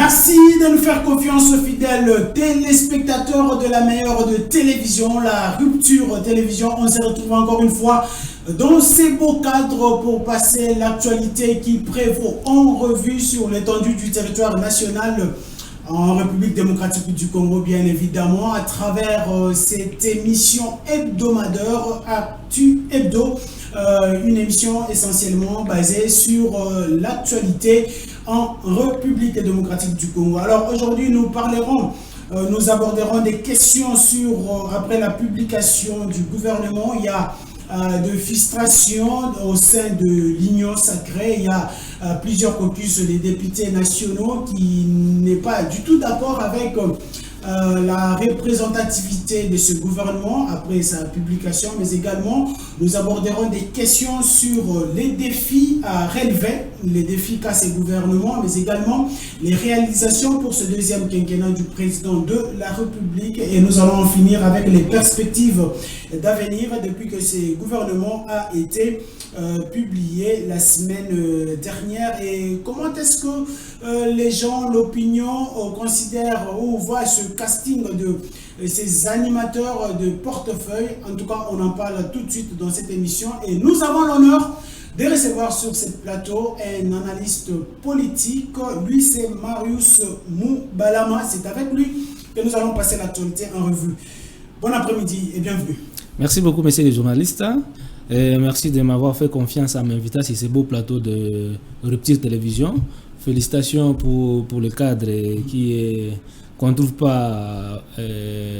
Merci de nous faire confiance, fidèles téléspectateurs de la meilleure de télévision, la Rupture Télévision. On se retrouve encore une fois dans ces beaux cadres pour passer l'actualité qui prévaut en revue sur l'étendue du territoire national en République démocratique du Congo, bien évidemment, à travers cette émission hebdomadaire Actu Hebdo, une émission essentiellement basée sur l'actualité en République démocratique du Congo. Alors aujourd'hui, nous aborderons des questions sur, après la publication du gouvernement, il y a de frustration au sein de l'Union sacrée. Il y a plusieurs caucus des députés nationaux qui n'est pas du tout d'accord avec la représentativité de ce gouvernement après sa publication, mais également nous aborderons des questions sur les défis à relever, les défis qu'a ce gouvernement, mais également les réalisations pour ce deuxième quinquennat du président de la République, et nous allons en finir avec les perspectives d'avenir depuis que ce gouvernement a été publié la semaine dernière. Et comment est-ce que les gens, l'opinion considèrent ou voient ce casting de ces animateurs de portefeuille? En tout cas, on en parle tout de suite dans cette émission, et nous avons l'honneur de recevoir sur ce plateau un analyste politique. Lui, c'est Marius Moubalama. C'est avec lui que nous allons passer l'actualité en revue. Bon après-midi et bienvenue. Merci beaucoup, messieurs les journalistes. Merci de m'avoir fait confiance à m'inviter sur ce beau plateau de Rupture Télévision. Félicitations pour le cadre qu'on ne trouve pas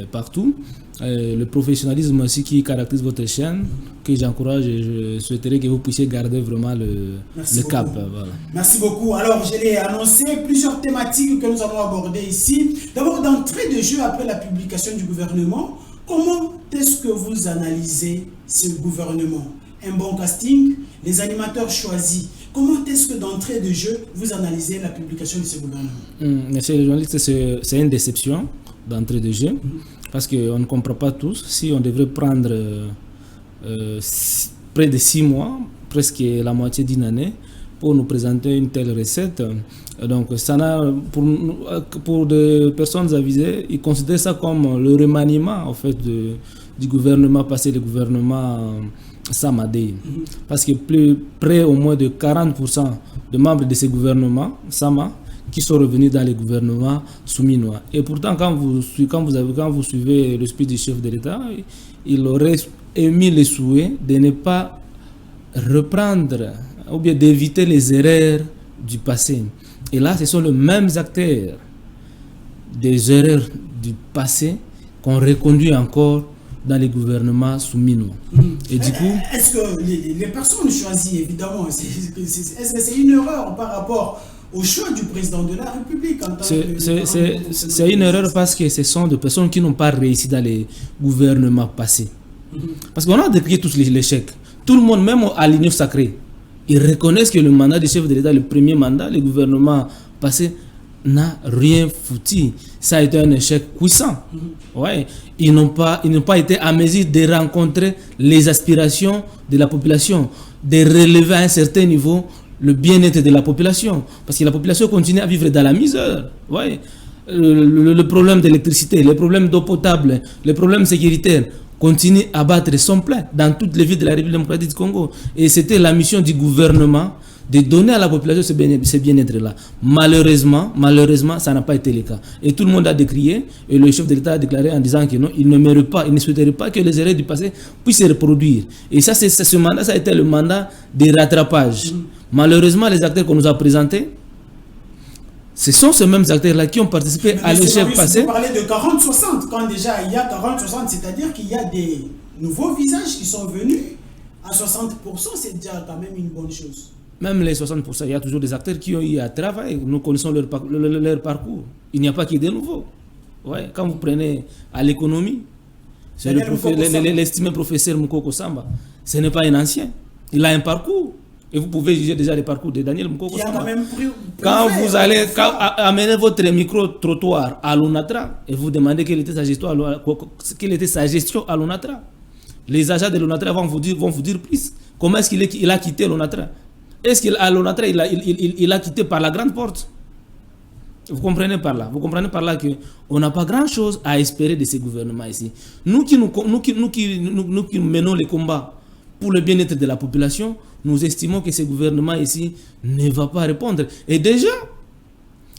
partout. Le professionnalisme aussi qui caractérise votre chaîne, que j'encourage, et je souhaiterais que vous puissiez garder vraiment le cap. Voilà. Merci beaucoup. Alors, je l'ai annoncé, plusieurs thématiques que nous allons aborder ici. D'abord, d'entrée de jeu après la publication du gouvernement, comment est-ce que vous analysez ce gouvernement? Un bon casting, les animateurs choisis. Comment est-ce que d'entrée de jeu, vous analysez la publication de ce gouvernement? Monsieur le journaliste, c'est une déception d'entrée de jeu, parce qu'on ne comprend pas tous. Si on devrait prendre près de 6 mois, presque la moitié d'une année, pour nous présenter une telle recette, donc ça n'a, pour des personnes avisées, ils considèrent ça comme le remaniement en fait du gouvernement passé, le gouvernement Samadé. Parce que près au moins de 40% de membres de ce gouvernement Sama qui sont revenus dans les gouvernements souminois. Et pourtant, quand vous suivez le speech du chef de l'État, il aurait émis le souhait de ne pas reprendre ou bien d'éviter les erreurs du passé. Et là, ce sont les mêmes acteurs des erreurs du passé qu'on reconduit encore dans les gouvernements souminois. Et du coup, est-ce que les personnes choisies, évidemment, est-ce que c'est une erreur par rapport au choix du président de la République? C'est une erreur parce que ce sont des personnes qui n'ont pas réussi dans les gouvernements passés. Parce qu'on a décrié tous l'échec. Tout le monde, même à l'Union sacrée, ils reconnaissent que le mandat du chef de l'État, le premier mandat, le gouvernement passé, n'a rien foutu. Ça a été un échec puissant. Ouais. Ils n'ont pas été à mesure de rencontrer les aspirations de la population, de relever à un certain niveau le bien-être de la population. Parce que la population continue à vivre dans la misère. Ouais. Le problème d'électricité, les problèmes d'eau potable, les problèmes sécuritaires continuent à battre son plein dans toutes les villes de la République démocratique du Congo. Et c'était la mission du gouvernement de donner à la population ce bien-être-là. Malheureusement, ça n'a pas été le cas. Et tout le monde a décrié, et le chef de l'État a déclaré en disant que non, il ne souhaiterait pas que les erreurs du passé puissent se reproduire. Et ça, ce mandat, ça a été le mandat de rattrapage. Malheureusement, les acteurs qu'on nous a présentés, ce sont ces mêmes acteurs-là qui ont participé à l'échec passé. Vous parlez de 40-60, quand déjà il y a 40-60, c'est-à-dire qu'il y a des nouveaux visages qui sont venus. À 60%, c'est déjà quand même une bonne chose. Même les 60%, il y a toujours des acteurs qui ont eu à travailler. Nous connaissons leur parcours. Il n'y a pas qui est de nouveau. Ouais, quand vous prenez à l'économie, l'estimé professeur Mukoko Samba, ce n'est pas un ancien. Il a un parcours. Et vous pouvez juger déjà le parcours de Daniel Mukoko Samba. Quand vous allez amener votre micro-trottoir à l'ONATRA et vous demandez quelle était sa gestion à l'ONATRA, les agents de l'ONATRA vont vous dire plus. Comment est-ce qu'il a quitté l'ONATRA? Est-ce qu'à l'ONATRA, il a quitté par la grande porte? Vous comprenez par là qu'on n'a pas grand-chose à espérer de ces gouvernements ici. Nous qui menons les combats pour le bien-être de la population, nous estimons que ces gouvernements ici ne vont pas répondre. Et déjà,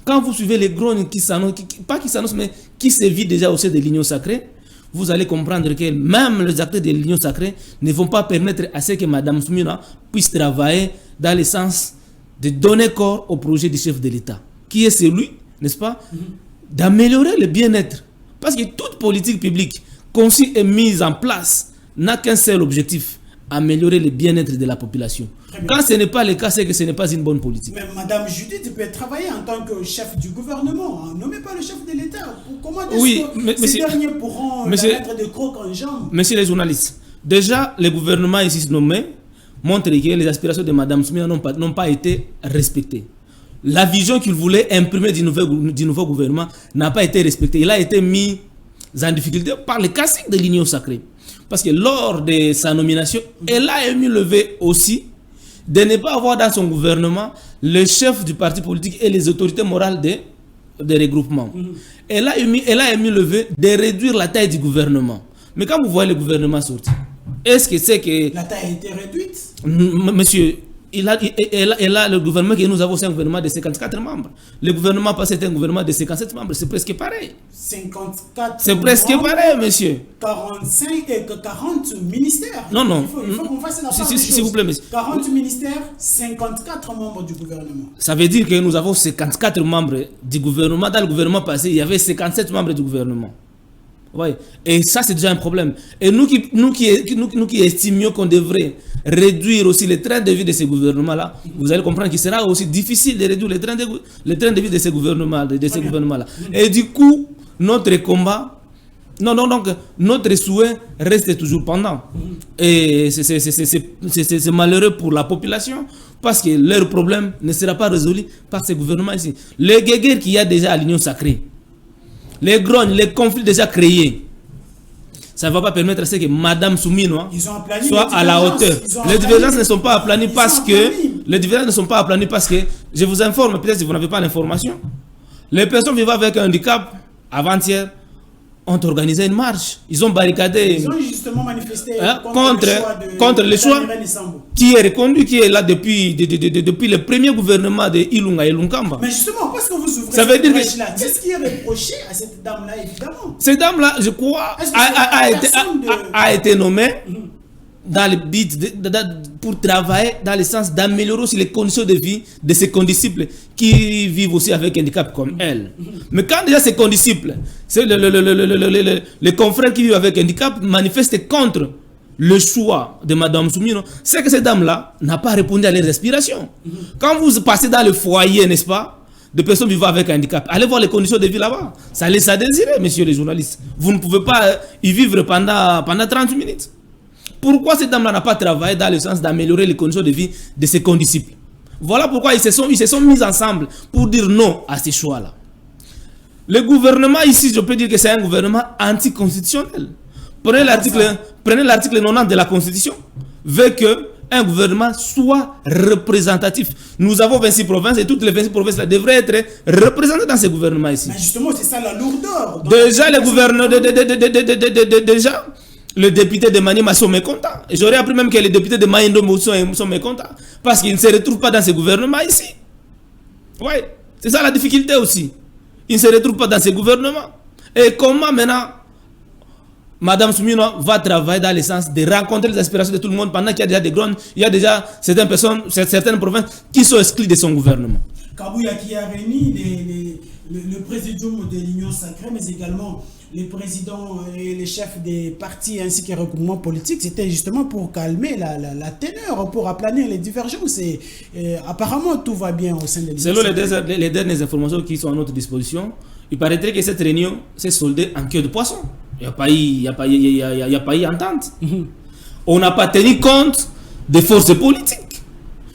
quand vous suivez les grognes qui s'annoncent, mais qui se vident déjà au sein de l'Union sacrée, vous allez comprendre que même les acteurs de l'Union sacrée ne vont pas permettre à ce que Mme Soumina puisse travailler dans le sens de donner corps au projet du chef de l'État, qui est celui, n'est-ce pas, d'améliorer le bien-être. Parce que toute politique publique conçue et mise en place n'a qu'un seul objectif, améliorer le bien-être de la population. Quand ce n'est pas le cas, c'est que ce n'est pas une bonne politique. Mais Mme Judith peut travailler en tant que chef du gouvernement. Nommez pas le chef de l'État. Comment est-ce que ces derniers pourront mettre de crocs en jambes? Messieurs les journalistes, déjà, le gouvernement ici nommé montre que les aspirations de Mme Soumia n'ont pas été respectées. La vision qu'il voulait imprimer du nouveau gouvernement n'a pas été respectée. Il a été mis en difficulté par le cacique de l'Union sacrée. Parce que lors de sa nomination, elle a émis le vœu aussi de ne pas avoir dans son gouvernement le chef du parti politique et les autorités morales des regroupements. Elle a émis le vœu de réduire la taille du gouvernement. Mais quand vous voyez le gouvernement sortir, est-ce que c'est que... La taille a été réduite? Monsieur, le gouvernement que nous avons, c'est un gouvernement de 54 membres. Le gouvernement passé est un gouvernement de 57 membres. C'est presque pareil. 54 c'est presque pareil, monsieur. 45 et 40 ministères. Non. Il faut qu'on fasse la part s'il vous plaît, monsieur. 40 ministères, 54 membres du gouvernement. Ça veut dire que nous avons 54 membres du gouvernement. Dans le gouvernement passé, il y avait 57 membres du gouvernement. Ouais. Et ça, c'est déjà un problème. Et nous qui estimions qu'on devrait réduire aussi le train de vie de ces gouvernements-là, vous allez comprendre qu'il sera aussi difficile de réduire le train de vie de ces gouvernements-là. Et du coup, notre combat, donc notre souhait reste toujours pendant. Et c'est malheureux pour la population parce que leur problème ne sera pas résolu par ces gouvernements ici. Les guéguerres qu'il y a déjà à l'Union sacrée, les grognes, les conflits déjà créés, ça ne va pas permettre à ce que Mme Soumina soit à la hauteur. Les divergences ne sont pas aplanies parce que... je vous informe, peut-être si vous n'avez pas l'information, les personnes vivant avec un handicap, avant-hier, ont organisé une marche. Ils ont barricadé... Ils ont justement manifesté contre le choix qui est reconduit, qui est là depuis le premier gouvernement de Ilunga et Lunkamba. Mais justement, parce que vous ouvrez ça veut dire que... là, qu'est-ce qui est reproché à cette dame-là, évidemment? Cette dame-là, je crois, a été nommée dans le but pour travailler dans le sens d'améliorer aussi les conditions de vie de ses condisciples qui vivent aussi avec un handicap comme elle. Mais quand déjà ses condisciples, c'est les confrères qui vivent avec un handicap manifestent contre le choix de Mme Soumina, c'est que cette dame-là n'a pas répondu à leurs aspirations. Quand vous passez dans le foyer, n'est-ce pas, de personnes vivant avec un handicap, allez voir les conditions de vie là-bas. Ça laisse à désirer, messieurs les journalistes. Vous ne pouvez pas y vivre pendant 30 minutes. Pourquoi cette dame-là n'a pas travaillé dans le sens d'améliorer les conditions de vie de ses condisciples? Voilà pourquoi ils se sont mis ensemble pour dire non à ces choix-là. Le gouvernement ici, je peux dire que c'est un gouvernement anticonstitutionnel. Prenez l'article 90 de la Constitution, veut qu'un gouvernement soit représentatif. Nous avons 26 provinces et toutes les 26 provinces là, devraient être représentées dans ce gouvernement ici. Mais justement, c'est ça la lourdeur. Déjà, le gouverneur, déjà, le député de Maniema sont mécontents. J'aurais appris même que les députés de Maïndo sont mécontents parce qu'ils ne se retrouvent pas dans ce gouvernement ici. Oui, c'est ça la difficulté aussi. Ils ne se retrouvent pas dans ce gouvernement. Et comment maintenant Mme Soumina va travailler dans le sens de rencontrer les aspirations de tout le monde pendant qu'il y a déjà des grandes, il y a déjà certaines provinces qui sont exclues de son gouvernement. Kabouya qui a réuni le présidium de l'Union sacrée, mais également les présidents et les chefs des partis ainsi que les regroupements politiques, c'était justement pour calmer la teneur, pour aplanir les divergences. Et apparemment, tout va bien au sein de l'Union sacrée. Selon les dernières informations qui sont à notre disposition, il paraîtrait que cette réunion s'est soldée en queue de poisson. Il n'y a pas eu entente. On n'a pas tenu compte des forces politiques.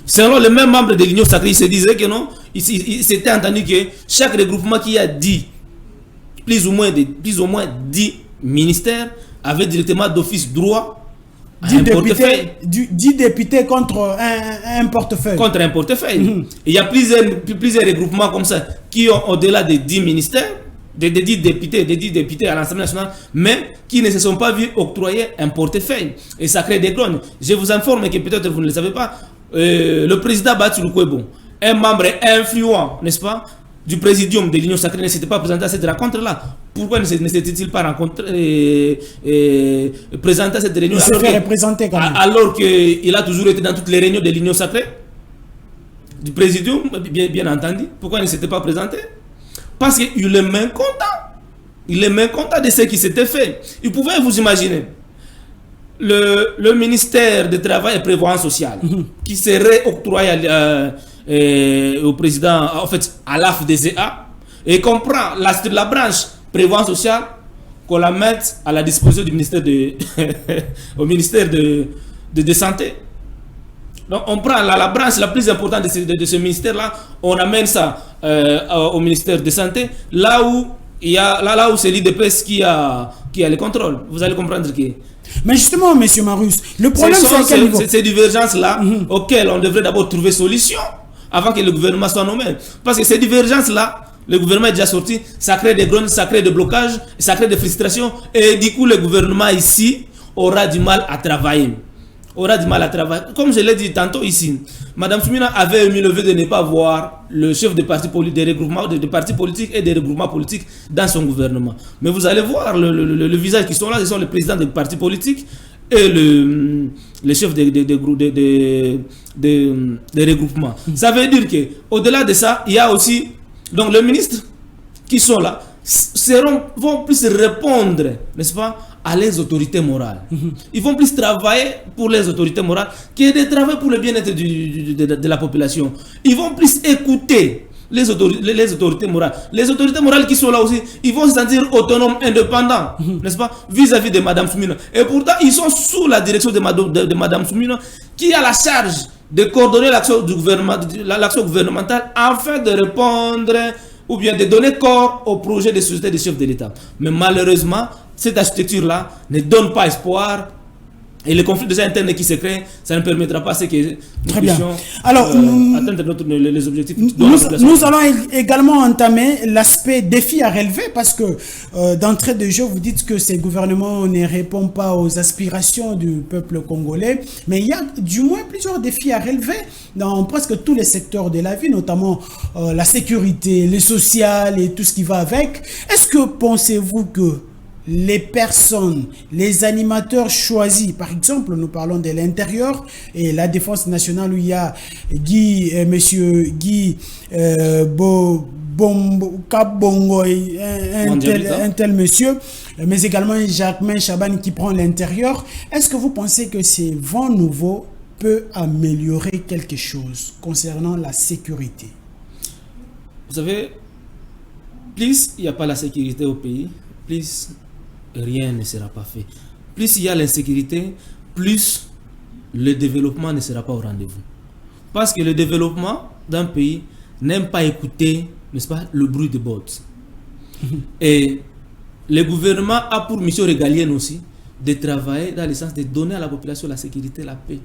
Selon les mêmes membres de l'Union sacrée, ils se disaient que non, il s'était entendu que chaque regroupement qui a dit plus ou moins 10 ministères avait directement d'office droit 10 députés contre un portefeuille. Contre un portefeuille. Il y a plusieurs regroupements comme ça qui ont au-delà de 10 ministères, des 10 députés à l'Assemblée nationale, mais qui ne se sont pas vus octroyer un portefeuille. Et ça crée des grognes. Je vous informe que peut-être vous ne le savez pas, le président Batsirou Kwebo, un membre influent, n'est-ce pas, du présidium de l'Union sacrée, ne s'était pas présenté à cette rencontre-là. Pourquoi ne s'était-il pas présenté à cette réunion alors qu'il a toujours été dans toutes les réunions de l'Union sacrée, du présidium, bien entendu. Pourquoi il ne s'était pas présenté? Parce qu'il est mécontent. Il est mécontent de ce qui s'était fait. Il pouvait vous imaginer le ministère du Travail et Prévoyance sociale qui serait octroyé au président, en fait, à l'AFDZA, et qu'on prend la branche Prévoyance sociale, qu'on la mette à la disposition du ministère au ministère de Santé. Donc on prend la branche la plus importante de ce ministère-là, on amène ça au ministère de Santé, là où c'est l'IDPS qui a le contrôle. Vous allez comprendre que... Mais justement, M. Marius, le problème c'est ces divergences-là auxquelles on devrait d'abord trouver solution avant que le gouvernement soit nommé. Parce que ces divergences-là, le gouvernement est déjà sorti, ça crée des grogne, ça crée des blocages, ça crée des frustrations, et du coup le gouvernement ici aura du mal à travailler. Comme je l'ai dit tantôt ici, Mme Soumina avait émis le vœu de ne pas voir le chef de parti politique, des regroupements de partis politiques et des regroupements politiques dans son gouvernement. Mais vous allez voir le visage qui sont là, ce sont les présidents des partis politiques et le chef des regroupements. Ça veut dire que au-delà de ça, il y a aussi donc les ministres qui sont là vont plus répondre, n'est-ce pas, à les autorités morales. Ils vont plus travailler pour les autorités morales que de travailler pour le bien-être de la population. Ils vont plus écouter les autorités morales. Les autorités morales qui sont là aussi, ils vont se sentir autonomes, indépendants, n'est-ce pas, vis-à-vis de Mme Soumina. Et pourtant, ils sont sous la direction de Mme Soumina, qui a la charge de coordonner l'action gouvernementale afin de répondre ou bien de donner corps au projet de société des chefs de l'État. Mais malheureusement, cette architecture-là ne donne pas espoir. Et le conflit déjà interne qui se crée, ça ne permettra pas que nous puissions atteindre les objectifs. Nous allons également entamer l'aspect défi à relever, parce que d'entrée de jeu, vous dites que ces gouvernements ne répondent pas aux aspirations du peuple congolais. Mais il y a du moins plusieurs défis à relever dans presque tous les secteurs de la vie, notamment la sécurité, le social et tout ce qui va avec. Est-ce que pensez-vous que les personnes, les animateurs choisis, par exemple, nous parlons de l'intérieur et la défense nationale où il y a monsieur Guy Kabongo, un tel monsieur, mais également Jacquemain Chaban qui prend l'intérieur. Est-ce que vous pensez que ces vents nouveaux peuvent améliorer quelque chose concernant la sécurité? Vous savez, plus il n'y a pas la sécurité au pays, plus rien ne sera pas fait. Plus il y a l'insécurité, plus le développement ne sera pas au rendez-vous. Parce que le développement d'un pays n'aime pas écouter, n'est-ce pas, le bruit de bottes. Et le gouvernement a pour mission régalienne aussi de travailler dans le sens de donner à la population la sécurité, la paix.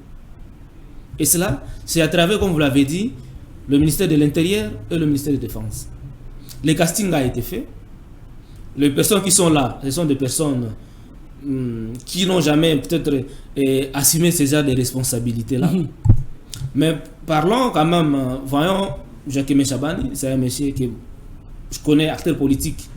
Et cela, c'est à travers, comme vous l'avez dit, le ministère de l'Intérieur et le ministère de la Défense. Le casting a été fait. Les personnes qui sont là, ce sont des personnes qui n'ont jamais peut-être assumé ce genre de responsabilités-là. Mais parlons quand même, voyons Jacquemain Chabani, c'est un monsieur que je connais, acteur politique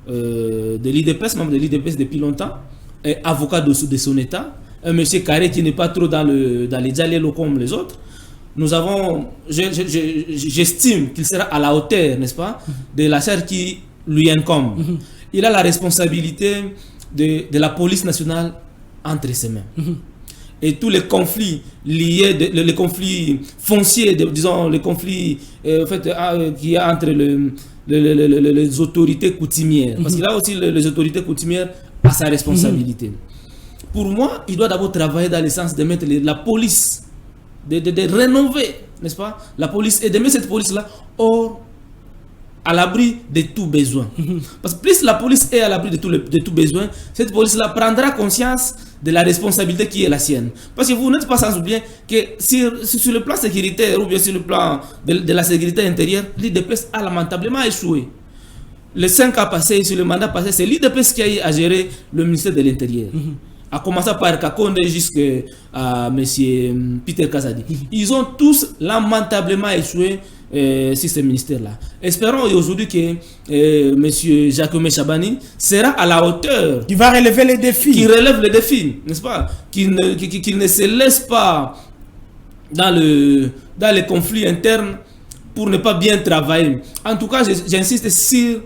de l'IDPS, membre de l'IDPS depuis longtemps, et avocat de son état, un monsieur carré qui n'est pas trop dans les dialogues comme les autres. Nous avons, j'estime qu'il sera à la hauteur, n'est-ce pas, de la charge qui lui incombe. Il a la responsabilité de la police nationale entre ses mains. Et tous les conflits liés, les conflits fonciers, disons les conflits qu'il y a entre les autorités coutumières. Parce qu'il a aussi les autorités coutumières à sa responsabilité. Pour moi, il doit d'abord travailler dans le sens de mettre la police, de rénover, n'est-ce pas, la police, et de mettre cette police-là à l'abri de tout besoin. Parce que plus la police est à l'abri de tout besoin, cette police-là prendra conscience de la responsabilité qui est la sienne. Parce que vous n'êtes pas sans oublier que sur le plan sécuritaire ou bien sur le plan de la sécurité intérieure, l'IDPS a lamentablement échoué. Les 5 ans passés, sur le mandat passé, c'est l'IDPS qui a eu à gérer le ministère de l'Intérieur. À commencer par Kakonde jusqu'à M. Peter Kazadi. Ils ont tous lamentablement échoué sur ce ministère-là. Espérons aujourd'hui que M. Jacome Chabani sera à la hauteur. Qui va relever les défis. Qui relève les défis, n'est-ce pas? Qui ne se laisse pas dans les conflits internes pour ne pas bien travailler. En tout cas, j'insiste sur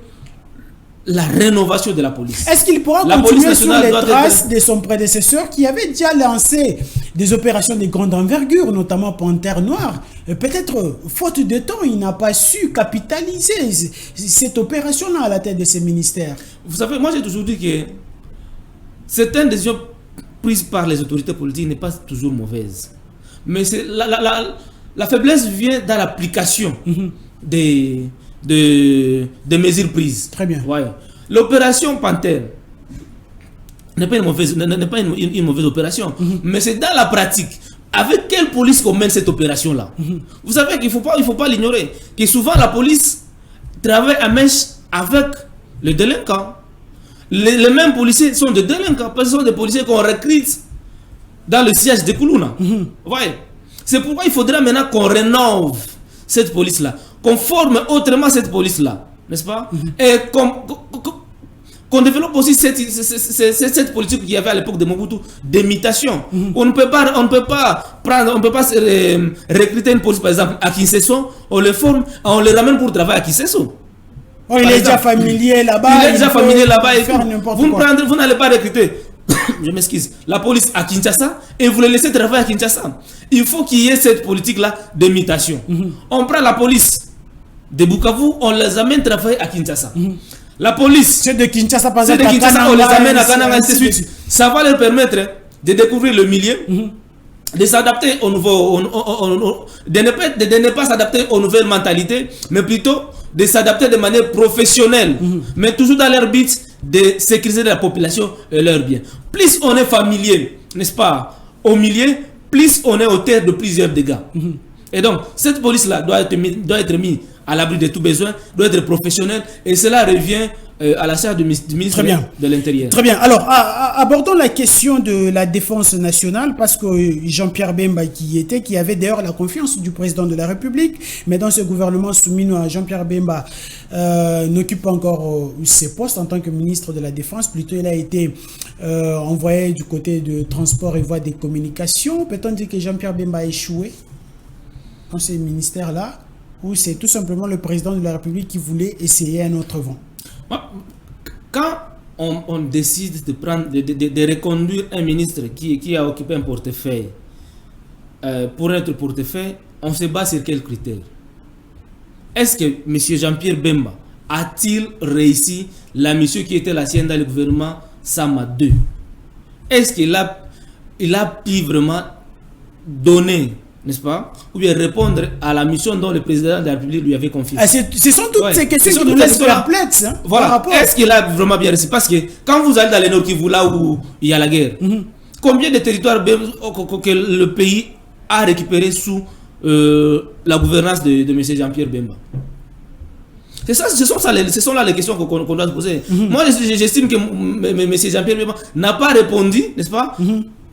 la rénovation de la police. Est-ce qu'il pourra continuer sur les traces de son prédécesseur qui avait déjà lancé des opérations de grande envergure, notamment Panthère Noire? Peut-être, faute de temps, il n'a pas su capitaliser cette opération-là à la tête de ces ministères. Vous savez, moi j'ai toujours dit que certaines décisions prises par les autorités politiques n'est pas toujours mauvaise. Mais la faiblesse vient dans l'application des mesures prises. Très bien. Ouais. L'opération Panthère n'est pas une mauvaise opération, mais c'est dans la pratique. Avec quelle police qu'on mène cette opération-là? Vous savez qu'il faut pas l'ignorer. Que souvent la police travaille à mèche avec les délinquants. Les mêmes policiers sont des délinquants, parce que ce sont des policiers qu'on recrute dans le siège de Koulouna. Ouais. C'est pourquoi il faudra maintenant qu'on rénove cette police-là, qu'on forme autrement cette police-là, n'est-ce pas? Et qu'on développe aussi cette politique qu'il y avait à l'époque de Mobutu d'imitation. On ne peut pas recruter une police, par exemple, à Kinshasa, on le forme, on le ramène pour travailler à Kinshasa. Oh, il est déjà familier là-bas. Il est déjà familier là-bas et vous n'allez pas recruter. Je m'excuse, la police à Kinshasa et vous les laissez travailler à Kinshasa. Il faut qu'il y ait cette politique-là d'imitation. On prend la police de Bukavu, on les amène travailler à Kinshasa. La police, c'est de Kinshasa, par exemple, on les amène à Kananga, ainsi de suite. Ça va leur permettre de découvrir le milieu, de s'adapter au nouveau, de ne pas s'adapter aux nouvelles mentalités, mais plutôt de s'adapter de manière professionnelle, mais toujours dans leur but de sécuriser la population et leurs biens. Plus on est familier, n'est-ce pas, au milieu, plus on est auteur de plusieurs dégâts. Et donc, cette police-là doit être mise à l'abri de tout besoin, doit être professionnelle, et cela revient à la charge du ministre de l'Intérieur. Très bien. Alors, abordons la question de la défense nationale, parce que Jean-Pierre Bemba qui avait d'ailleurs la confiance du président de la République, mais dans ce gouvernement soumis à Jean-Pierre Bemba, n'occupe pas encore ses postes en tant que ministre de la Défense. Plutôt, il a été envoyé du côté de transport et voies des communications. Peut-on dire que Jean-Pierre Bemba a échoué dans ces ministères-là, ou c'est tout simplement le président de la République qui voulait essayer un autre vent? Quand on décide de reconduire un ministre qui a occupé un portefeuille, pour notre portefeuille, on se base sur quels critères? Est-ce que M. Jean-Pierre Bemba a-t-il réussi la mission qui était la sienne dans le gouvernement Sama 2? Est-ce qu'il a pu vraiment donner, n'est-ce pas, ou bien répondre à la mission dont le président de la République lui avait confié? Ce sont toutes ces questions qui nous laissent perplexes. Voilà. Est-ce qu'il a vraiment bien réussi? Parce que quand vous allez dans les Nord Kivu, là où il y a la guerre, combien de territoires que le pays a récupéré sous la gouvernance de M. Jean-Pierre Bemba? Ce sont là les questions qu'on doit se poser. Moi, j'estime que M. Jean-Pierre Bemba n'a pas répondu, n'est-ce pas,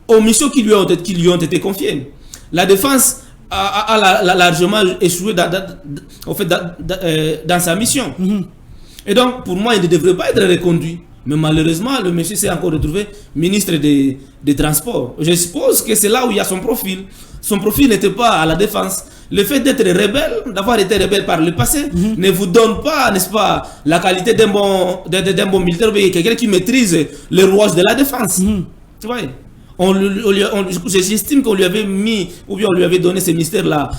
aux missions qui lui ont été confiées. La défense a largement échoué dans sa mission. Et donc, pour moi, il ne devrait pas être reconduit. Mais malheureusement, le monsieur s'est encore retrouvé ministre des Transports. Je suppose que c'est là où il y a son profil. Son profil n'était pas à la défense. Le fait d'être rebelle, d'avoir été rebelle par le passé, ne vous donne pas, n'est-ce pas, la qualité d'un bon militaire, mais quelqu'un qui maîtrise les rouages de la défense. Tu vois? J'estime qu'on lui avait mis, ou bien on lui avait donné ce ministère-là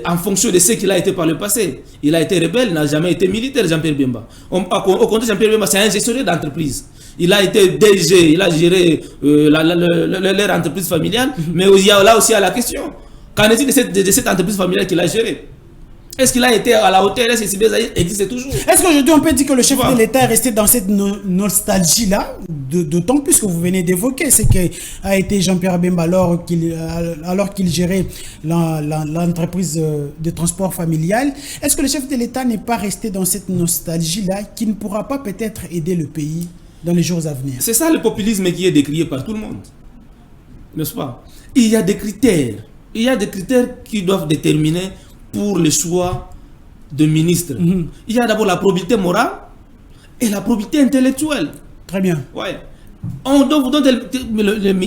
en fonction de ce qu'il a été par le passé. Il a été rebelle, il n'a jamais été militaire, Jean-Pierre Bemba. Au contraire, Jean-Pierre Bemba, c'est un gestionnaire d'entreprise. Il a été DG, il a géré leur entreprise familiale, mais il y a là aussi à la question. Qu'en est-il de cette entreprise familiale qu'il a gérée? Est-ce qu'il a été à la hauteur? Est-ce que Sibé Zahir existe toujours? Est-ce qu'aujourd'hui on peut dire que le chef de l'État est resté dans cette nostalgie-là, d'autant plus que vous venez d'évoquer ce qu'a été Jean-Pierre Bemba alors qu'il gérait l'entreprise de transport familial? Est-ce que le chef de l'État n'est pas resté dans cette nostalgie-là qui ne pourra pas peut-être aider le pays dans les jours à venir? C'est ça le populisme qui est décrié par tout le monde, n'est-ce pas? Il y a des critères. Il y a des critères qui doivent déterminer pour le choix de ministre. Il y a d'abord la probité morale et la probité intellectuelle. Très bien. Ouais. On doit vous donner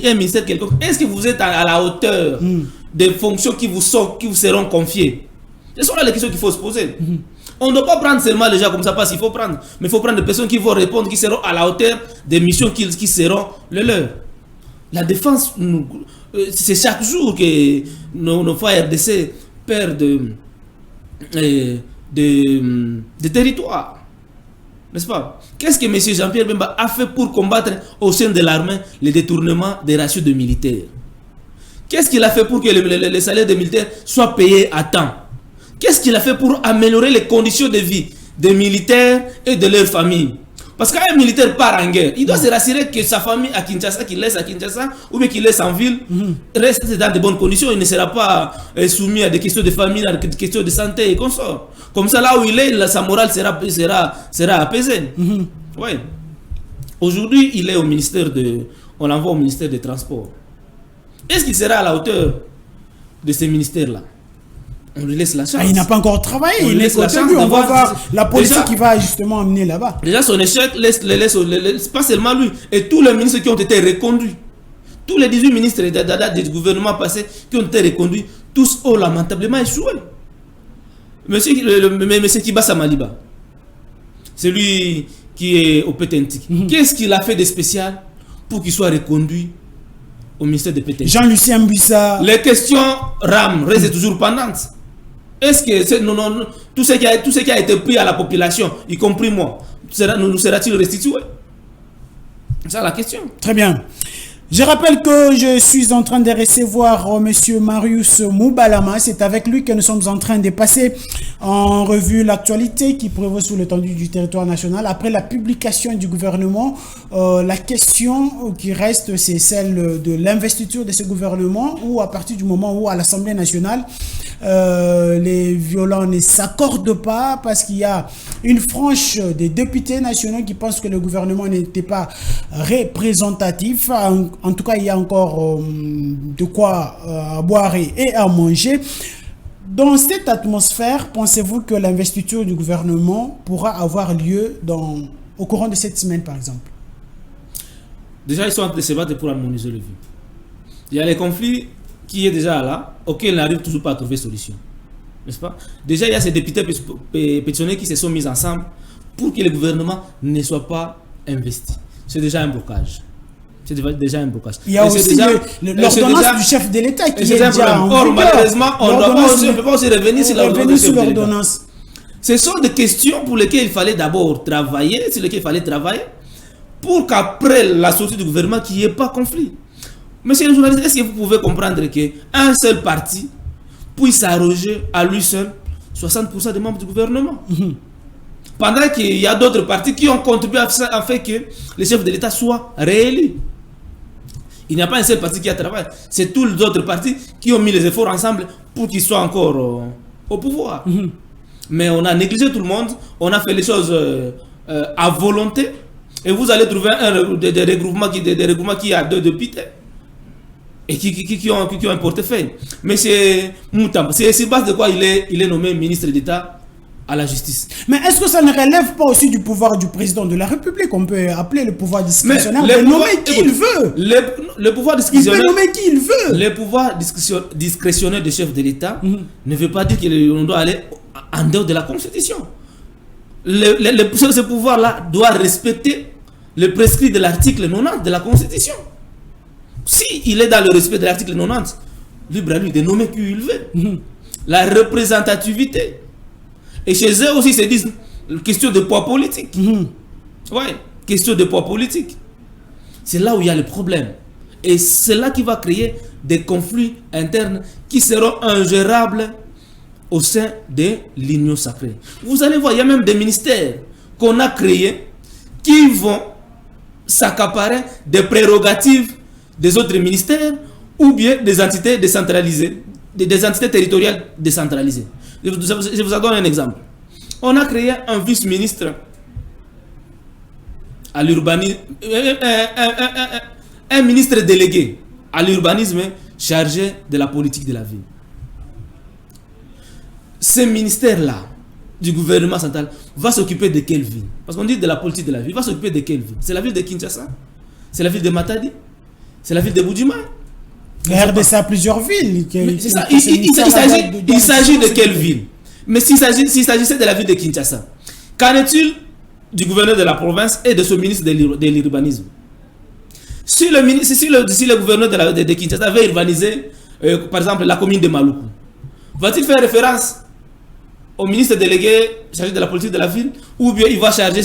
un ministère quelconque. Est-ce que vous êtes à la hauteur des fonctions qui vous seront confiées? Ce sont là les questions qu'il faut se poser. On ne doit pas prendre seulement les gens comme ça parce qu'il faut prendre. Mais il faut prendre des personnes qui vont répondre, qui seront à la hauteur des missions qui seront les leurs. La défense, c'est chaque jour que nos frères RDC perdent de territoire. N'est-ce pas? Qu'est-ce que M. Jean-Pierre Bemba a fait pour combattre au sein de l'armée les détournements des ratios de militaires? Qu'est-ce qu'il a fait pour que les salaires des militaires soient payés à temps? Qu'est-ce qu'il a fait pour améliorer les conditions de vie des militaires et de leurs familles? Parce qu'un militaire part en guerre, il doit se rassurer que sa famille à Kinshasa, qu'il laisse à Kinshasa, ou bien qu'il laisse en ville, reste dans de bonnes conditions. Il ne sera pas soumis à des questions de famille, à des questions de santé et consorts. Comme ça, là où il est, sa morale sera apaisée. Ouais. Aujourd'hui, il est au ministère on l'envoie au ministère des Transports. Est-ce qu'il sera à la hauteur de ces ministères-là? On lui laisse la chance. Il n'a pas encore travaillé. On lui laisse la chance. On va voir la politique qui va justement amener là-bas. Déjà, son échec laisse pas seulement lui. Et tous les ministres qui ont été reconduits. Tous les 18 ministres du gouvernement passé qui ont été reconduits, tous ont lamentablement échoué. Monsieur Kibasa Maliba, celui qui est au Pétentique, qu'est-ce qu'il a fait de spécial pour qu'il soit reconduit au ministère de Pétentique? Jean-Lucien Mbissa. Les questions restent toujours pendantes. Est-ce que tout ce qui a été pris à la population, y compris moi, nous sera-t-il restitué? C'est ça la question. Très bien. Je rappelle que je suis en train de recevoir M. Marius Moubalama. C'est avec lui que nous sommes en train de passer en revue l'actualité qui prévaut sur l'étendue du territoire national. Après la publication du gouvernement, la question qui reste, c'est celle de l'investiture de ce gouvernement, où à partir du moment où à l'Assemblée nationale, les violents ne s'accordent pas parce qu'il y a une frange des députés nationaux qui pensent que le gouvernement n'était pas représentatif. En tout cas, il y a encore de quoi boire et à manger. Dans cette atmosphère, pensez-vous que l'investiture du gouvernement pourra avoir lieu au courant de cette semaine, par exemple? Déjà, ils sont en train de se battre pour harmoniser le vie. Il y a les conflits qui est déjà là, auxquels on n'arrive toujours pas à trouver solution. N'est-ce pas? Déjà, il y a ces députés pétitionnaires qui se sont mis ensemble pour que le gouvernement ne soit pas investi. C'est déjà un blocage. C'est déjà un blocage. Il y a aussi l'ordonnance du chef de l'État qui est déjà en vigueur. Malheureusement, on ne peut pas aussi revenir sur l'ordonnance. Ce sont des questions pour lesquelles il fallait d'abord travailler, pour qu'après la sortie du gouvernement, qu'il n'y ait pas conflit. Monsieur le journaliste, est-ce que vous pouvez comprendre qu'un seul parti puisse arroger à lui seul 60% des membres du gouvernement? Pendant qu'il y a d'autres partis qui ont contribué à faire que le chef de l'État soit réélu. Il n'y a pas un seul parti qui a travaillé. C'est tous les autres partis qui ont mis les efforts ensemble pour qu'ils soient encore au pouvoir. Mais on a négligé tout le monde. On a fait les choses à volonté. Et vous allez trouver des regroupements qui a deux députés. Et qui ont un portefeuille. Mais c'est Moutam. C'est sur base de quoi il est nommé ministre d'État à la justice. Mais est-ce que ça ne relève pas aussi du pouvoir du président de la République? On peut appeler le pouvoir discrétionnaire de nommer qui il veut. Le pouvoir discrétionnaire. Il peut nommer qui il veut. Le pouvoir discrétionnaire du chef de l'État ne veut pas dire qu'on doit aller en dehors de la Constitution. Ce pouvoir-là doit respecter le prescrit de l'article 90 de la Constitution. S'il est dans le respect de l'article 90, libre à lui de nommer qui il veut. La représentativité. Et chez eux aussi, ils se disent question de poids politique. Ouais, question de poids politique. C'est là où il y a le problème. Et c'est là qui va créer des conflits internes qui seront ingérables au sein de l'Union sacrée. Vous allez voir, il y a même des ministères qu'on a créés qui vont s'accaparer des prérogatives des autres ministères ou bien des entités décentralisées, des entités territoriales décentralisées. Je vous en donne un exemple. On a créé un vice-ministre à l'urbanisme, un ministre délégué à l'urbanisme chargé de la politique de la ville. Ce ministère-là du gouvernement central va s'occuper de quelle ville? Parce qu'on dit de la politique de la ville. Va s'occuper de quelle ville? C'est la ville de Kinshasa? C'est la ville de Matadi? C'est la ville de Boudjima? La RDC a plusieurs villes. C'est ça. Il s'agit de quelle ville? Mais s'il s'agissait de la ville de Kinshasa, qu'en est-il du gouverneur de la province et de ce ministre de l'urbanisme? Si le gouverneur de Kinshasa veut urbaniser, par exemple, la commune de Maluku, va-t-il faire référence au ministre délégué chargé de la politique de la ville, ou bien il va charger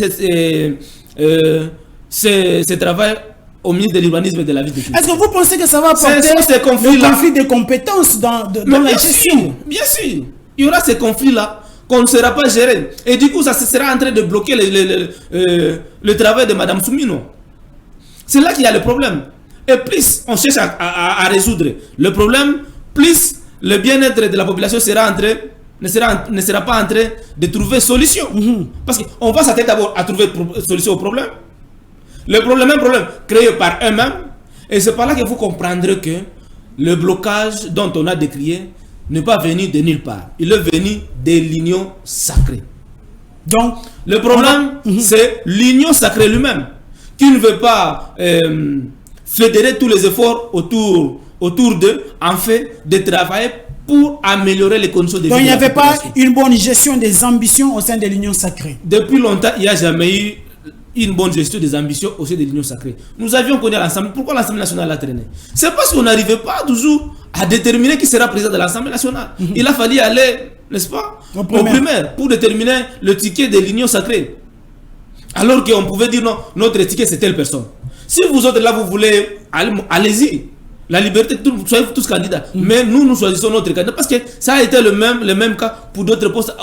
ce travail au ministre de l'urbanisme et de la ville de Kinshasa? Est-ce que vous pensez que ça va apporter le conflit de compétences dans la gestion? Bien sûr, il y aura ces conflits-là qu'on ne sera pas géré. Et du coup, ça sera en train de bloquer le travail de Mme Soumino. C'est là qu'il y a le problème. Et plus on cherche à résoudre le problème, plus le bien-être de la population ne sera pas en train de trouver solution. Parce qu'on va s'attendre d'abord à trouver solution au problème. Le problème est un problème créé par eux-mêmes. Et c'est par là qu'il faut comprendre que le blocage dont on a décrié n'est pas venu de nulle part. Il est venu de l'union sacrée. Donc, le problème, c'est l'union sacrée lui-même, qui ne veut pas fédérer tous les efforts autour d'eux, en fait, de travailler pour améliorer les conditions de vie. Donc, il n'y avait pas une bonne gestion des ambitions au sein de l'union sacrée. Depuis longtemps, il n'y a jamais eu une bonne gestion des ambitions au sein de l'union sacrée. Nous avions connu l'Assemblée. Pourquoi l'Assemblée nationale a traîné? C'est parce qu'on n'arrivait pas toujours à déterminer qui sera président de l'Assemblée nationale. Il a fallu aller, n'est-ce pas, au primaire pour déterminer le ticket de l'union sacrée. Alors qu'on pouvait dire non, notre ticket c'est telle personne. Si vous autres là vous voulez, allez-y. La liberté, soyez tous candidats. Mais nous choisissons notre candidat parce que ça a été le même cas pour d'autres postes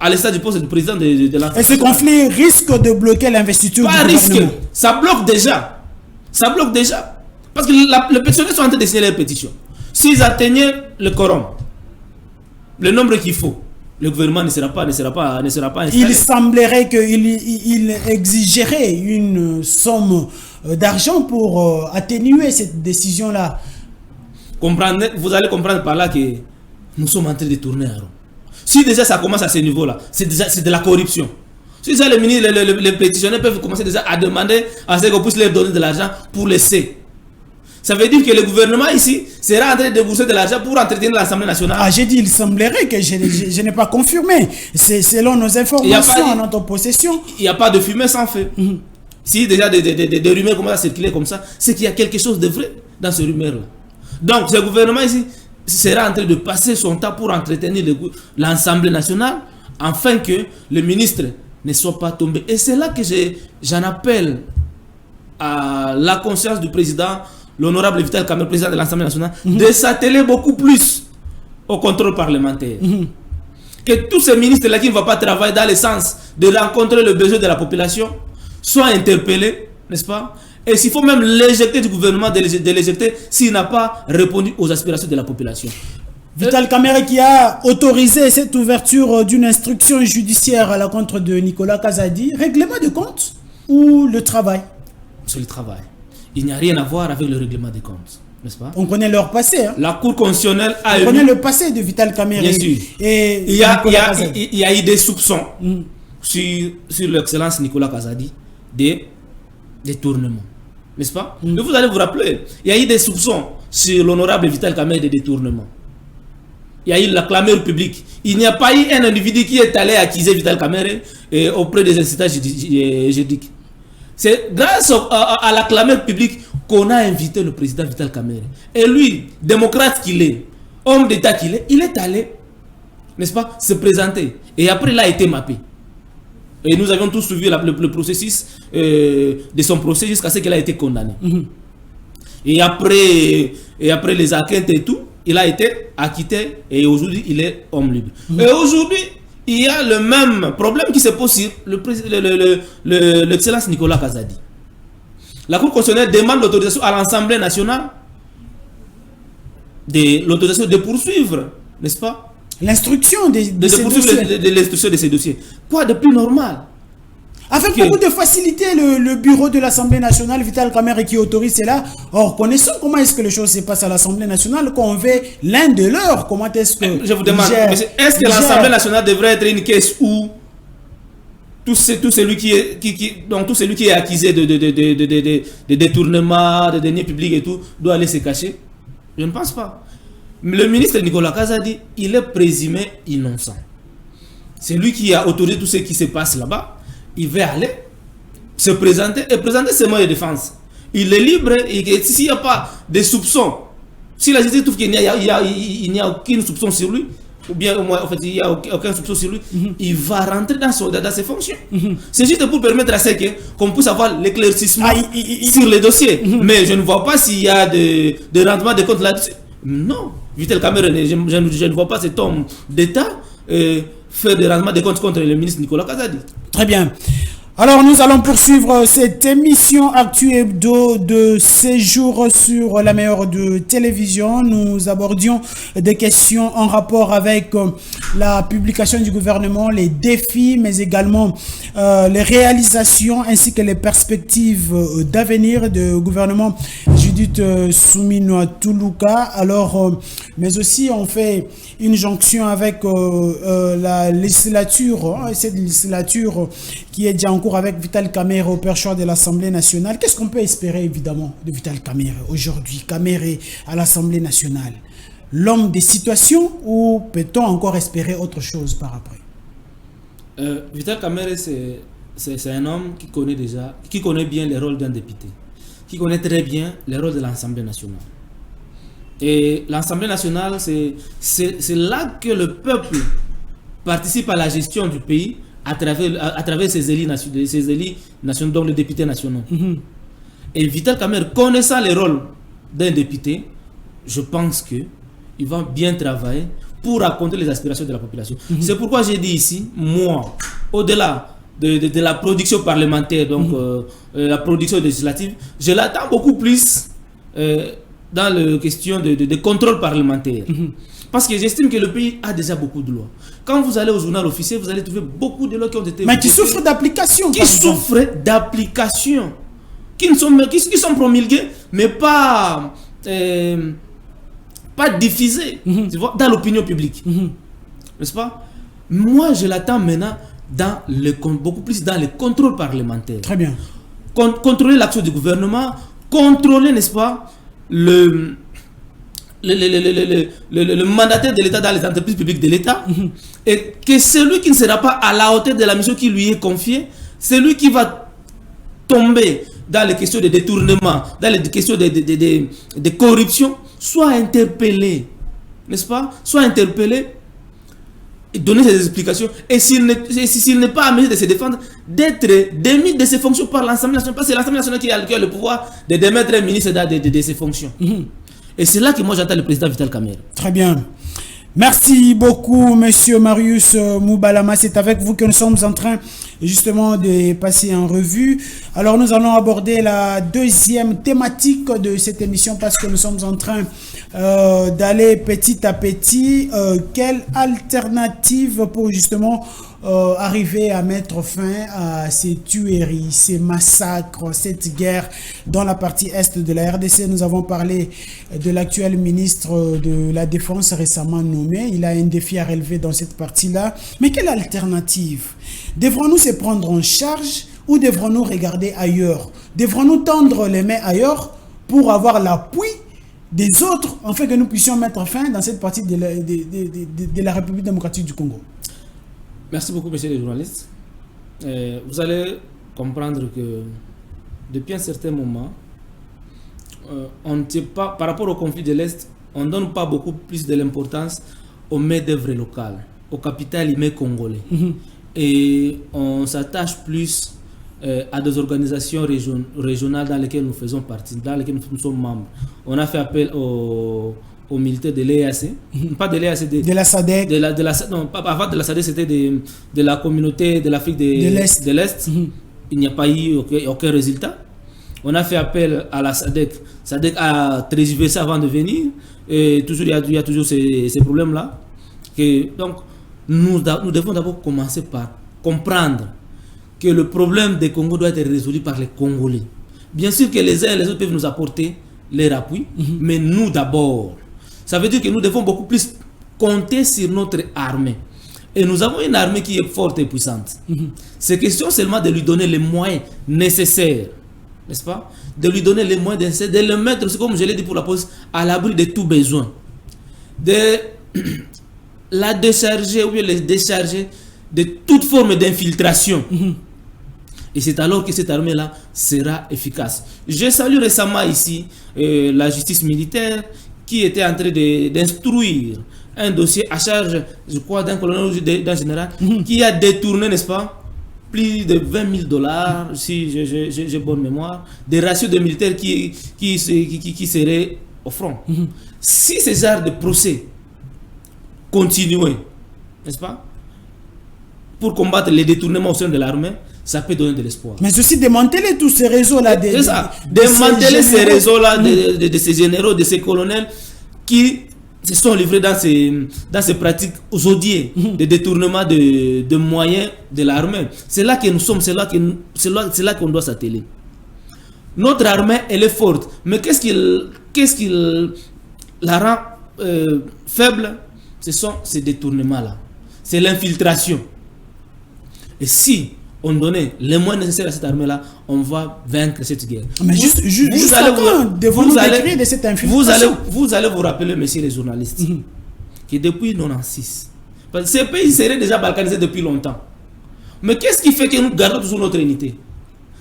à l'instar du poste du président de l'Assemblée. Et ce conflit risque de bloquer l'investiture du gouvernement. Ça bloque déjà. Ça bloque déjà. Parce que les pétitionnaires sont en train de signer leur pétition. S'ils atteignaient le quorum, le nombre qu'il faut, le gouvernement ne sera pas installé. Il semblerait qu'il exigerait une somme d'argent pour atténuer cette décision-là. Vous allez comprendre par là que nous sommes en train de tourner à rond. Si déjà ça commence à ce niveau-là, c'est de la corruption. Si déjà les pétitionnaires peuvent commencer déjà à demander à ce qu'on puisse leur donner de l'argent pour laisser. Ça veut dire que le gouvernement ici sera en train de débourser de l'argent pour entretenir l'Assemblée nationale. Ah, j'ai dit, il semblerait que je n'ai pas confirmé. C'est selon nos informations, en notre possession. Il n'y a pas de fumée sans feu. Si déjà des rumeurs commencent à circuler comme ça, c'est qu'il y a quelque chose de vrai dans ces rumeurs-là. Donc, ce gouvernement ici sera en train de passer son temps pour entretenir l'Assemblée nationale afin que le ministre ne soit pas tombé. Et c'est là que j'en appelle à la conscience du président, l'honorable Vital Kamerhe, président de l'Assemblée nationale, de s'atteler beaucoup plus au contrôle parlementaire. Que tous ces ministres-là qui ne vont pas travailler dans le sens de rencontrer le besoin de la population soient interpellés, n'est-ce pas? Et s'il faut même l'éjecter du gouvernement, de l'éjecter s'il n'a pas répondu aux aspirations de la population. Vital Kamerhe qui a autorisé cette ouverture d'une instruction judiciaire à l'encontre de Nicolas Kazadi. Règlement de compte ou le travail? C'est le travail. Il n'y a rien à voir avec le règlement des comptes, n'est-ce pas? On connaît leur passé. Hein? La Cour constitutionnelle a connaît le passé de Vital Kamerhe. Bien sûr. Et il y a eu des soupçons sur l'excellence Nicolas Kazadi de détournement, n'est-ce pas? Mais vous allez vous rappeler, il y a eu des soupçons sur l'honorable Vital Kamerhe de détournement. Il y a eu la clameur publique. Il n'y a pas eu un individu qui est allé accuser Vital Kamerhe auprès des instances juridiques. C'est grâce à la clameur publique qu'on a invité le président Vital Kamerhe. Et lui, démocrate qu'il est, homme d'État qu'il est, il est allé, n'est-ce pas, se présenter. Et après, il a été mappé. Et nous avions tous suivi le processus de son procès jusqu'à ce qu'il a été condamné. Et après les enquêtes et tout, il a été acquitté et aujourd'hui il est homme libre. Et aujourd'hui, il y a le même problème qui se pose sur l'excellence Nicolas Kazadi. La Cour constitutionnelle demande l'autorisation à l'Assemblée nationale l'autorisation de poursuivre, n'est-ce pas? L'instruction de ces poursuivre dossiers. l'instruction de ces dossiers. Quoi de plus normal? Avec beaucoup de facilité, le bureau de l'Assemblée nationale, Vital Kamerhe, qui autorise cela. Or, connaissons comment est-ce que les choses se passent à l'Assemblée nationale, quand on veut l'un de leurs. Comment est-ce que... Je vous demande, est-ce que l'Assemblée nationale devrait être une caisse où tout celui qui est accusé de détournement, de deniers publics et tout, doit aller se cacher? Je ne pense pas. Le ministre Nicolas Kazadi, il est présumé innocent. C'est lui qui a autorisé tout ce qui se passe là-bas. Il va aller se présenter et présenter ses moyens de défense. Il est libre et s'il n'y a pas de soupçons, si la justice trouve qu'il n'y a aucun soupçon sur lui, ou bien au moins en fait il n'y a aucun soupçon sur lui, il va rentrer dans ses fonctions. C'est juste pour permettre à ce qu'on puisse avoir l'éclaircissement sur les dossiers. Mais je ne vois pas s'il y a de rendement de compte là-dessus. Non, Vital Kamerhe, je ne vois pas cet homme d'État faire des rendements de compte contre le ministre Nicolas Kazadi. Très bien. Alors, nous allons poursuivre cette émission Actu Hebdo de séjour sur la meilleure de télévision. Nous abordions des questions en rapport avec la publication du gouvernement, les défis, mais également les réalisations ainsi que les perspectives d'avenir du gouvernement Judith Suminwa Tuluka. Alors, mais aussi on fait une jonction avec la législature, cette législature qui est déjà en cours avec Vital Kamerhe au perchoir de l'Assemblée nationale. Qu'est-ce qu'on peut espérer évidemment de Vital Kamerhe aujourd'hui, Kamerhe à l'Assemblée nationale? L'homme des situations, ou peut-on encore espérer autre chose par après? Vital Kamerhe, c'est un homme qui connaît bien les rôles d'un député, qui connaît très bien les rôles de l'Assemblée nationale. Et l'Assemblée nationale, c'est là que le peuple participe à la gestion du pays à travers ses élus nationaux, donc les députés nationaux. Et Vital Kamerhe, connaissant les rôles d'un député, je pense qu'il va bien travailler pour raconter les aspirations de la population. C'est pourquoi j'ai dit ici, moi, au-delà de la production parlementaire, donc la production législative, je l'attends beaucoup plus dans la question de contrôle parlementaire. Parce que j'estime que le pays a déjà beaucoup de lois. Quand vous allez au journal officiel, vous allez trouver beaucoup de lois qui ont été... Mais qui souffrent d'application. Qui souffrent d'application. Qui sont promulguées, mais pas diffusées, tu vois, dans l'opinion publique. N'est-ce pas? Moi, je l'attends maintenant beaucoup plus dans le contrôle parlementaire. Très bien. Contrôler l'action du gouvernement, contrôler, n'est-ce pas, le mandataire de l'État dans les entreprises publiques de l'État, et que celui qui ne sera pas à la hauteur de la mission qui lui est confiée, celui qui va tomber dans les questions de détournement, dans les questions de corruption, soit interpellé, n'est-ce pas? Soit interpellé et donner ses explications. Et s'il n'est pas à mesure de se défendre, d'être démis de ses fonctions par l'Assemblée nationale, parce que c'est l'Assemblée nationale qui a le pouvoir de démettre un ministre de ses fonctions. Et c'est là que moi j'attends le président Vital Kamerhe. Très bien. Merci beaucoup, monsieur Marius Moubalama. C'est avec vous que nous sommes en train justement de passer en revue. Alors nous allons aborder la deuxième thématique de cette émission parce que nous sommes en train d'aller petit à petit. Quelle alternative pour justement arriver à mettre fin à ces tueries, ces massacres, cette guerre dans la partie est de la RDC. Nous avons parlé de l'actuel ministre de la Défense récemment nommé. Il a un défi à relever dans cette partie-là. Mais quelle alternative? Devrons-nous se prendre en charge ou devrons-nous regarder ailleurs? Devrons-nous tendre les mains ailleurs pour avoir l'appui des autres afin que nous puissions mettre fin dans cette partie de la République démocratique du Congo? Merci beaucoup, monsieur le journaliste. Vous allez comprendre que depuis un certain moment, on ne tient pas, par rapport au conflit de l'Est, on ne donne pas beaucoup plus de l'importance aux main-d'œuvre locales, au capital humain congolais. Et on s'attache plus à des organisations régionales dans lesquelles nous faisons partie, dans lesquelles nous sommes membres. On a fait appel aux aux militaires de l'EAC, pas de l'EAC, de la SADC. Non, pas avant de la SADC, c'était de la communauté de l'Afrique de l'Est. Il n'y a pas eu aucun résultat. On a fait appel à la SADC. SADC a tergiversé avant de venir. Et toujours, il y a toujours ces problèmes-là. Donc, nous devons d'abord commencer par comprendre que le problème des Congo doit être résolu par les Congolais. Bien sûr que les uns et les autres peuvent nous apporter leur appui, mais nous d'abord. Ça veut dire que nous devons beaucoup plus compter sur notre armée. Et nous avons une armée qui est forte et puissante. C'est question seulement de lui donner les moyens nécessaires, n'est-ce pas? De lui donner les moyens nécessaires, de le mettre, comme je l'ai dit pour la police, à l'abri de tout besoin. De la décharger ou bien les décharger de toute forme d'infiltration. Et c'est alors que cette armée-là sera efficace. J'ai salué récemment ici la justice militaire qui était en train d'instruire un dossier à charge, je crois, d'un colonel ou d'un général qui a détourné, n'est-ce pas, plus de 20 000 $, si j'ai bonne mémoire, des ratios de militaires qui seraient au front. Si ces genres de procès continuaient, n'est-ce pas, pour combattre les détournements au sein de l'armée, ça peut donner de l'espoir. Mais aussi démanteler tous ces réseaux-là. C'est ça. Démanteler ces réseaux-là de ces généraux, de ces colonels qui se sont livrés dans ces pratiques odieuses de détournement de moyens de l'armée. C'est là que nous sommes, c'est là qu'on doit s'atteler. Notre armée, elle est forte. Mais qu'est-ce qui la rend faible? Ce sont ces détournements-là. C'est l'infiltration. Et si on donnait les moyens nécessaires à cette armée-là, on va vaincre cette guerre. Mais juste devons-nous décrire de cette infiltration. Vous allez vous rappeler, messieurs les journalistes, que depuis 1996, ces pays seraient déjà balkanisés depuis longtemps. Mais qu'est-ce qui fait que nous gardons toujours notre unité?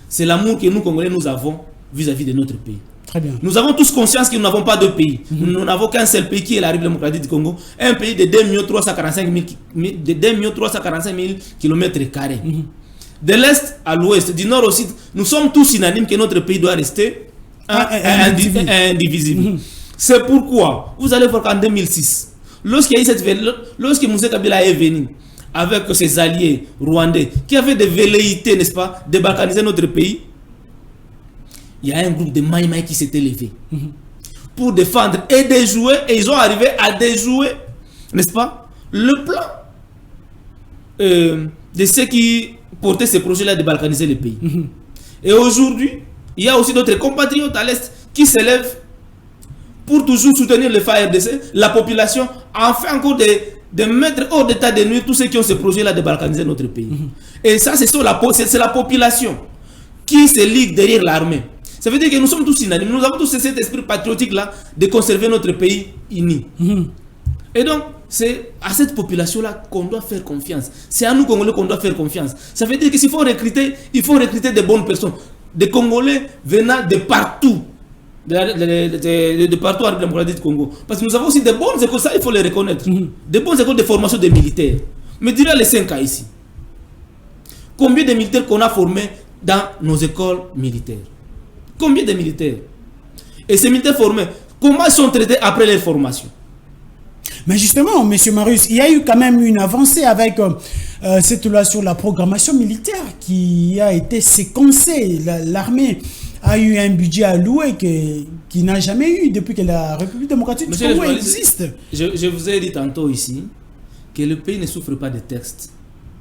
C'est l'amour que nous, Congolais, nous avons vis-à-vis de notre pays. Très bien. Nous avons tous conscience que nous n'avons pas de pays. Nous n'avons qu'un seul pays qui est la République démocratique du Congo. Un pays de 2 345 000 km². De l'Est à l'Ouest, du Nord au Sud, nous sommes tous unanimes que notre pays doit rester indivisible. C'est pourquoi, vous allez voir qu'en 2006, lorsque Moussa Kabila est venu avec ses alliés rwandais, qui avaient des velléités, n'est-ce pas, de balkaniser notre pays, il y a un groupe de Maïmaï qui s'était levé pour défendre et déjouer, et ils ont arrivé à déjouer, n'est-ce pas, le plan de ceux qui portaient ces projets-là de balkaniser le pays. Et aujourd'hui, il y a aussi d'autres compatriotes à l'Est qui se lèvent pour toujours soutenir le FARDC, la population, afin encore de mettre hors d'état de nuire tous ceux qui ont ces projets-là de balkaniser notre pays. Et ça, c'est la population qui se ligue derrière l'armée. Ça veut dire que nous sommes tous unanimes. Nous avons tous cet esprit patriotique-là de conserver notre pays uni. Et donc, c'est à cette population-là qu'on doit faire confiance. C'est à nous, Congolais, qu'on doit faire confiance. Ça veut dire que s'il faut recruter, il faut recruter des bonnes personnes. Des Congolais venant de partout. De partout en République démocratique du Congo. Parce que nous avons aussi des bonnes écoles, ça il faut les reconnaître. Des bonnes écoles de formation des militaires. Mais dirais les 5 cas ici. Combien de militaires qu'on a formés dans nos écoles militaires? Combien de militaires? Et ces militaires formés, comment ils sont traités après leur formation? Mais justement, M. Marius, il y a eu quand même une avancée avec cette loi sur la programmation militaire qui a été séquencée. L'armée a eu un budget alloué qui n'a jamais eu depuis que la République démocratique du Congo existe. Je vous ai dit tantôt ici que le pays ne souffre pas de textes.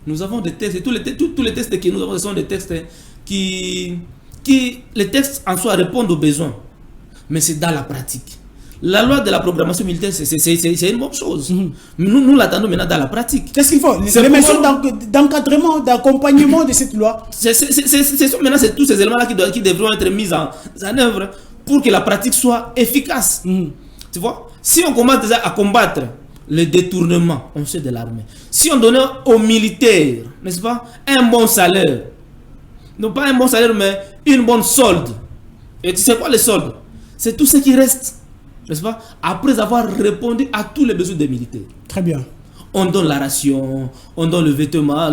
Nous avons des textes, et tous les textes que nous avons sont des textes qui les textes en soi répondent aux besoins. Mais c'est dans la pratique. La loi de la programmation militaire, c'est une bonne chose. Nous l'attendons maintenant dans la pratique. Qu'est-ce qu'il faut? Les mesures d'encadrement, d'accompagnement de cette loi. Maintenant, c'est tous ces éléments-là qui devront être mis en œuvre pour que la pratique soit efficace. Tu vois? Si on commence déjà à combattre le détournement, on sait de l'armée. Si on donnait aux militaires, n'est-ce pas, un bon salaire, non pas un bon salaire, mais une bonne solde. Et tu sais quoi le solde? C'est tout ce qui reste, n'est-ce pas, après avoir répondu à tous les besoins des militaires. Très bien. On donne la ration, on donne le vêtement,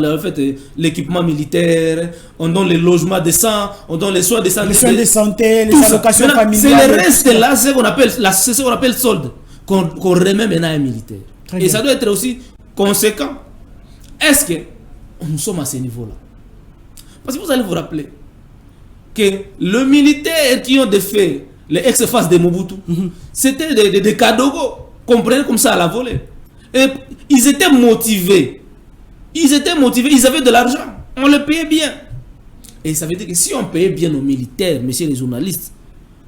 l'équipement militaire, on donne les logements décents, on donne les soins de santé. Les soins de santé, les allocations familiales. C'est le reste là, c'est ce qu'on appelle solde. qu'on remet maintenant à un militaire. Et ça doit être aussi conséquent. Est-ce que nous sommes à ce niveau-là? Parce que vous allez vous rappeler que le militaire qui ont défait les ex-faces de Mobutu, c'était des Kadogo, comprenez comme ça à la volée. Et ils étaient motivés. Ils avaient de l'argent. On les payait bien. Et ça veut dire que si on payait bien nos militaires, messieurs les journalistes,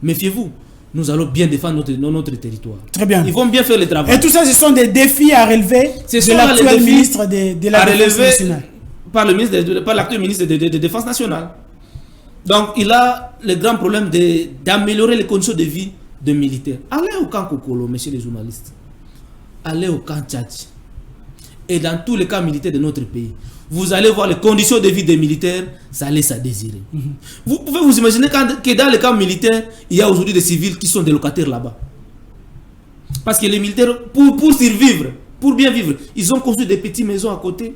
méfiez-vous, nous allons bien défendre notre territoire. Très bien. Ils vont bien faire le travail. Et tout ça, ce sont des défis à relever de l'actuel ministre de la Défense nationale. Par l'actuel ministre de la Défense nationale. Donc, il a le grand problème d'améliorer les conditions de vie des militaires. Allez au camp Kokolo, messieurs les journalistes. Allez au camp Tchadji. Et dans tous les camps militaires de notre pays, vous allez voir les conditions de vie des militaires, ça laisse à désirer. Vous pouvez vous imaginer que dans les camps militaires, il y a aujourd'hui des civils qui sont des locataires là-bas. Parce que les militaires, pour survivre, pour bien vivre, ils ont construit des petites maisons à côté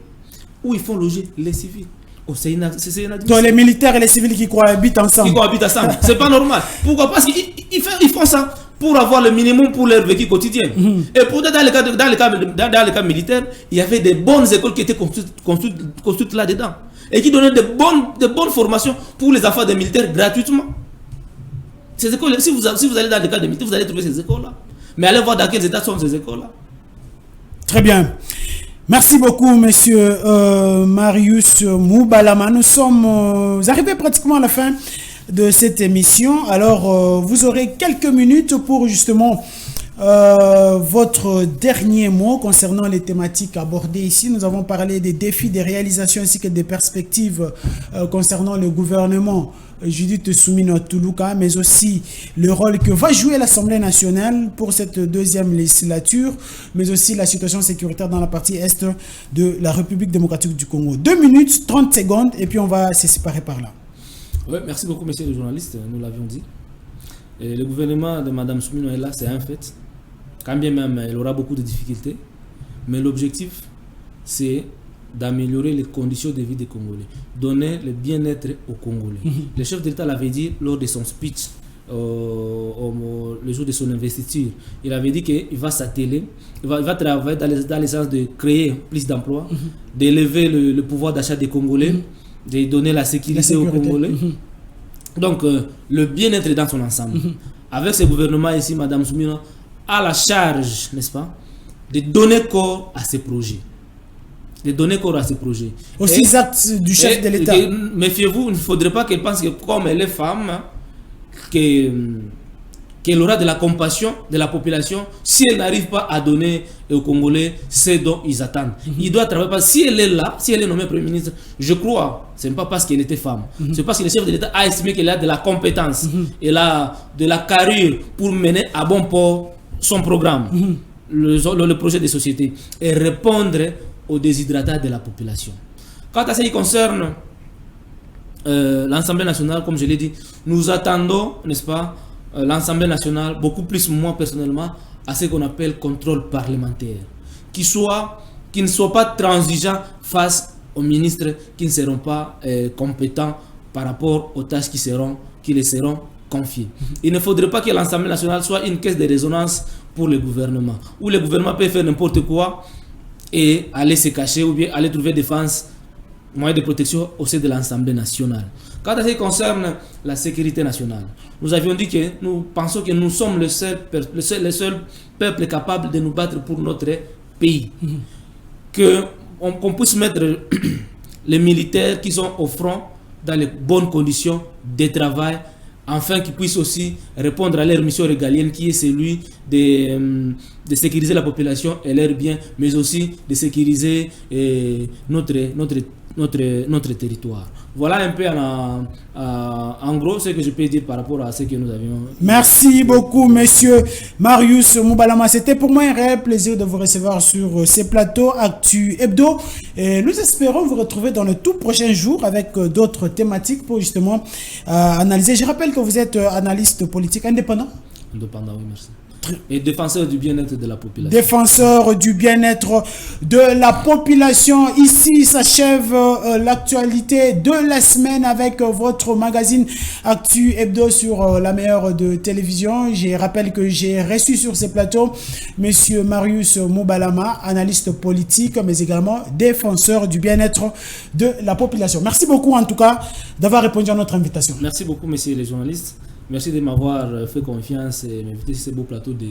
où ils font loger les civils. Oh, donc les militaires et les civils qui cohabitent ensemble. C'est pas normal. Pourquoi? Parce qu'ils font ça pour avoir le minimum pour leur vécu quotidien. Et pourtant, dans les cas militaires, il y avait des bonnes écoles qui étaient construites là-dedans. Et qui donnaient de bonnes formations pour les enfants des militaires gratuitement. Ces écoles, si vous allez dans les cas de militaires, vous allez trouver ces écoles-là. Mais allez voir dans quels états sont ces écoles-là. Très bien. Merci beaucoup, monsieur Marius Moubalama. Nous sommes arrivés pratiquement à la fin de cette émission. Alors, vous aurez quelques minutes pour justement votre dernier mot concernant les thématiques abordées ici. Nous avons parlé des défis, des réalisations ainsi que des perspectives concernant le gouvernement Judith Soumino Toulouka, mais aussi le rôle que va jouer l'Assemblée nationale pour cette deuxième législature, mais aussi la situation sécuritaire dans la partie est de la République démocratique du Congo. 2 minutes, 30 secondes, et puis on va se séparer par là. Oui, merci beaucoup, messieurs les journalistes, nous l'avions dit. Et le gouvernement de Mme Soumino est là, c'est un fait. Quand bien même, elle aura beaucoup de difficultés, mais l'objectif, c'est d'améliorer les conditions de vie des Congolais, donner le bien-être aux Congolais. Le chef de l'État l'avait dit lors de son speech, le jour de son investiture. Il avait dit qu'il va s'atteler, il va travailler dans les sens de créer plus d'emplois, d'élever le pouvoir d'achat des Congolais, de donner la sécurité aux Congolais. Donc, le bien-être dans son ensemble. Avec ce gouvernement ici, Mme Soumino a la charge, n'est-ce pas, de donner corps à ces projets. Aux 6 actes du chef de l'État. Méfiez-vous, il ne faudrait pas qu'elle pense que comme elle est femme, qu'elle aura de la compassion de la population si elle n'arrive pas à donner aux Congolais ce dont ils attendent. Il doit travailler. Parce que si elle est là, si elle est nommée Premier ministre, je crois, ce n'est pas parce qu'elle était femme. C'est parce que le chef de l'État a estimé qu'elle a de la compétence. Elle a de la carrure pour mener à bon port son programme, le projet de société, et répondre aux déshydratats de la population. Quant à ce qui concerne l'Assemblée nationale, comme je l'ai dit, nous attendons, n'est-ce pas, l'Assemblée nationale, beaucoup plus moi personnellement, à ce qu'on appelle contrôle parlementaire, qui ne soit pas transigeant face aux ministres qui ne seront pas compétents par rapport aux tâches qui les seront confiées. Il ne faudrait pas que l'Assemblée nationale soit une caisse de résonance pour le gouvernement, où le gouvernement peut faire n'importe quoi et aller se cacher ou bien aller trouver défense, moyens de protection au sein de l'Assemblée nationale. Quant à ce qui concerne la sécurité nationale, nous avions dit que nous pensons que nous sommes le seul peuple capable de nous battre pour notre pays. Qu'on puisse mettre les militaires qui sont au front dans les bonnes conditions de travail, afin qu'ils puissent aussi répondre à leur mission régalienne qui est celui de sécuriser la population et leurs biens, mais aussi de sécuriser notre territoire. Voilà un peu en gros ce que je peux dire par rapport à ce que nous avions. Merci beaucoup, monsieur Marius Moubalama. C'était pour moi un réel plaisir de vous recevoir sur ces plateaux Actu Hebdo. Et nous espérons vous retrouver dans le tout prochain jour avec d'autres thématiques pour justement analyser. Je rappelle que vous êtes analyste politique indépendant. Indépendant, oui, merci. Et défenseur du bien-être de la population. Défenseur du bien-être de la population. Ici s'achève l'actualité de la semaine avec votre magazine Actu Hebdo sur la meilleure de télévision. Je rappelle que j'ai reçu sur ces plateaux Monsieur Marius Moubalama, analyste politique, mais également défenseur du bien-être de la population. Merci beaucoup en tout cas d'avoir répondu à notre invitation. Merci beaucoup, messieurs les journalistes. Merci de m'avoir fait confiance et m'inviter sur ce beau plateau de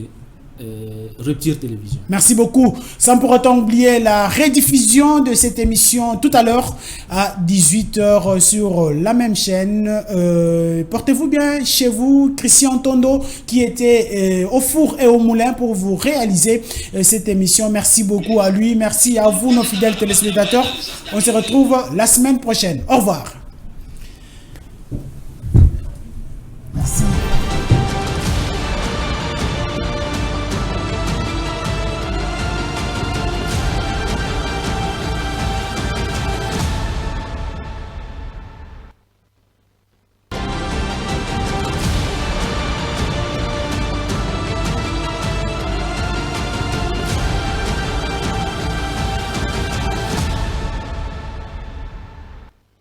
Rupture Télévision. Merci beaucoup. Sans pour autant oublier la rediffusion de cette émission tout à l'heure à 18h sur la même chaîne. Portez-vous bien chez vous. Christian Tondo qui était au four et au moulin pour vous réaliser cette émission. Merci beaucoup à lui. Merci à vous, nos fidèles téléspectateurs. On se retrouve la semaine prochaine. Au revoir.